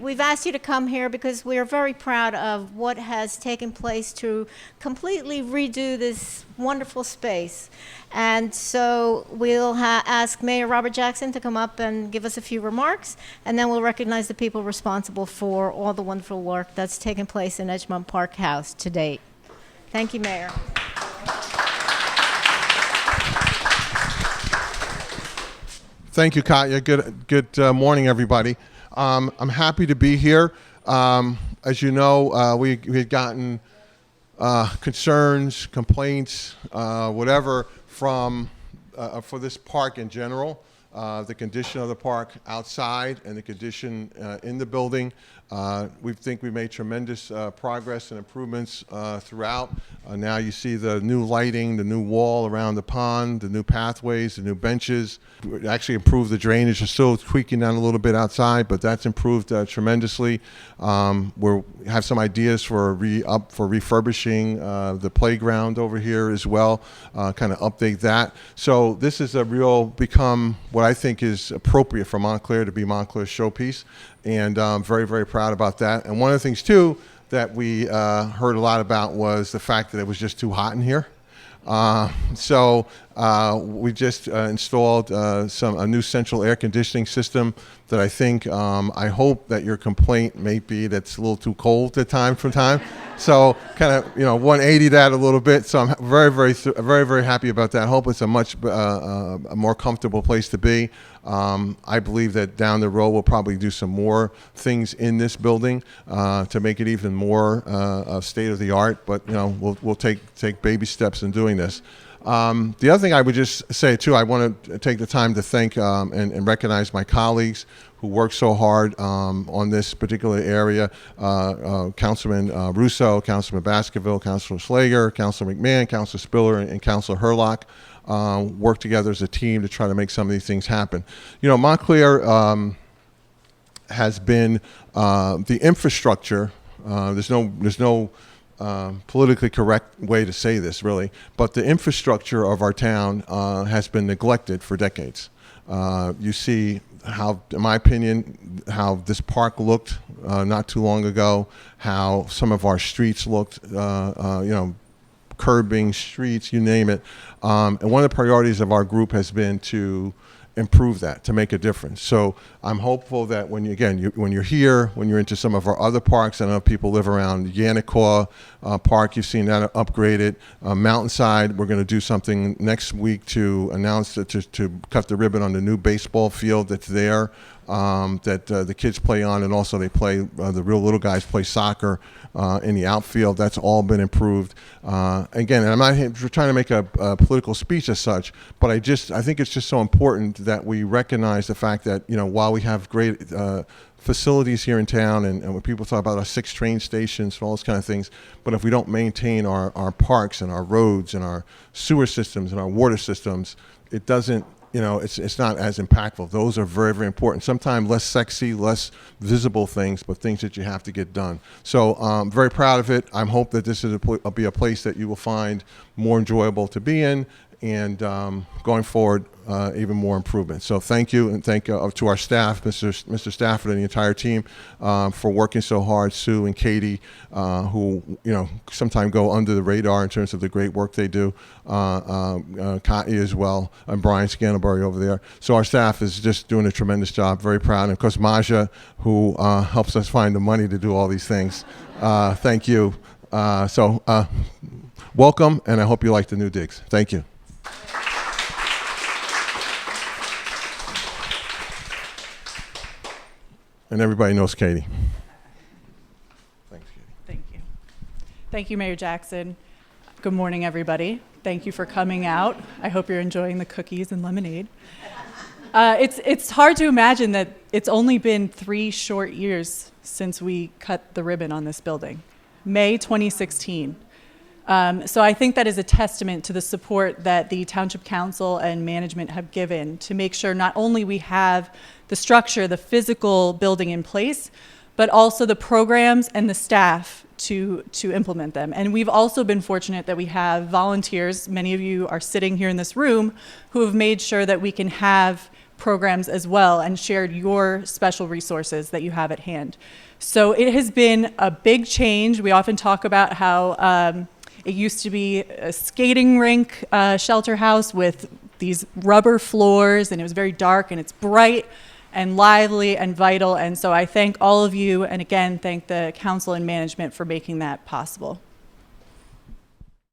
we've asked you to come here because we are very proud of what has taken place to completely redo this wonderful space. And so we'll ask Mayor Robert Jackson to come up and give us a few remarks, and then we'll recognize the people responsible for all the wonderful work that's taken place in Edgemont Park House to date. Thank you, Mayor. Thank you, Katya. Good morning, everybody. I'm happy to be here. As you know, we had gotten concerns, complaints, whatever, from for this park in general, the condition of the park outside and the condition in the building. We think we made tremendous progress and improvements throughout. Now you see the new lighting, the new wall around the pond, the new pathways, the new benches. We actually improved the drainage. We're still tweaking down a little bit outside, but that's improved tremendously. We have some ideas for refurbishing the playground over here as well, kind of update that. So this is become what I think is appropriate for Montclair to be Montclair's showpiece. And I'm very, very proud about that. And one of the things, too, that we heard a lot about was the fact that it was just too hot in here. So we just installed a new central air conditioning system that I think, I hope that your complaint may be that's a little too cold at time from time. So kind of, 180 that a little bit. So I'm very, very happy about that. I hope it's a much a more comfortable place to be. I believe that down the road we'll probably do some more things in this building to make it even more state of the art. But we'll take baby steps in doing this. The other thing I would just say too, I want to take the time to thank and recognize my colleagues who worked so hard on this particular area. Councilman Russo, Councilman Baskerville, Councilor Slager, Councilor McMahon, Councilor Spiller, and Councilor Herlock worked together as a team to try to make some of these things happen. Montclair has been the infrastructure. There's no politically correct way to say this, really, but the infrastructure of our town has been neglected for decades. You see how, in my opinion, how this park looked not too long ago, how some of our streets looked, curbing, streets, you name it. And one of the priorities of our group has been to improve that, to make a difference. So I'm hopeful that when you're here, when you're into some of our other parks, I know people live around Yannicor Park, you've seen that upgraded. Mountainside, we're going to do something next week to announce to cut the ribbon on the new baseball field that's there, that the kids play on, and also they play, the real little guys play soccer in the outfield. That's all been improved. Again, I'm not trying to make a political speech as such, but I think it's just so important that we recognize the fact that, while we have great facilities here in town, and when people talk about our 6 train stations, all those kind of things, but if we don't maintain our parks and our roads and our sewer systems and our water systems, it doesn't, it's not as impactful. Those are very, very important. Sometimes less sexy, less visible things, but things that you have to get done. So I'm very proud of it. I hope that this will be a place that you will find more enjoyable to be in, and going forward, even more improvement. So thank you, and thank to our staff, Mr. Stafford and the entire team, for working so hard. Sue and Katie, who sometimes go under the radar in terms of the great work they do. Katya as well, and Brian Scantlebury over there. So our staff is just doing a tremendous job. Very proud, and of course Maja, who helps us find the money to do all these things. Thank you. Welcome, and I hope you like the new digs. Thank you. And everybody knows Katie. Thanks, Katie. Thank you. Thank you, Mayor Jackson. Good morning, everybody. Thank you for coming out. I hope you're enjoying the cookies and lemonade. It's hard to imagine that it's only been 3 short years since we cut the ribbon on this building. May 2016. So I think that is a testament to the support that the Township Council and management have given to make sure not only we have the structure, the physical building in place, but also the programs and the staff to implement them. And we've also been fortunate that we have volunteers, many of you are sitting here in this room, who have made sure that we can have programs as well and shared your special resources that you have at hand. So it has been a big change. We often talk about how it used to be a skating rink shelter house with these rubber floors, and it was very dark, and it's bright and lively and vital. And so I thank all of you, and again, thank the council and management for making that possible.